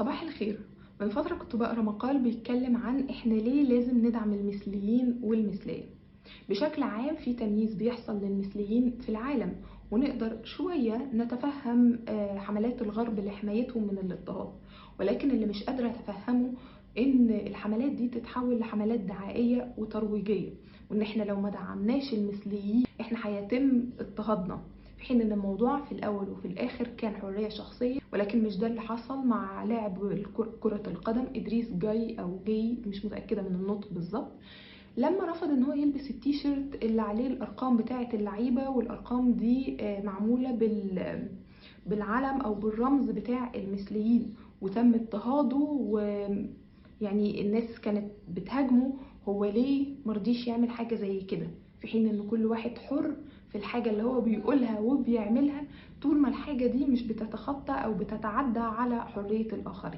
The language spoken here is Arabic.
صباح الخير. من فترة كنت بقرا مقال بيتكلم عن احنا ليه لازم ندعم المثليين والمثلية. بشكل عام في تمييز بيحصل للمثليين في العالم، ونقدر شوية نتفهم حملات الغرب لحمايتهم من الاضطهاد، ولكن اللي مش قادرة اتفهمه ان الحملات دي تتحول لحملات دعائية وترويجية، وان احنا لو ما دعمناش المثليين احنا هيتم اضطهادنا، في حين ان الموضوع في الاول وفي الاخر كان حرية شخصية. ولكن مش ده اللي حصل مع لاعب كرة القدم إدريس جاي أو جاي، مش متأكدة من النطق بالظبط، لما رفض ان هو يلبس التيشيرت اللي عليه الارقام بتاعة اللعيبة، والارقام دي معمولة بالعلم او بالرمز بتاع المثليين، وتم اضطهاده، ويعني الناس كانت بتهاجمه. هو ليه مرضيش يعمل حاجة زي كده، في حين ان كل واحد حر في الحاجة اللي هو بيقولها وبيعملها، طول ما الحاجة دي مش بتتخطى او بتتعدى على حرية الاخرين.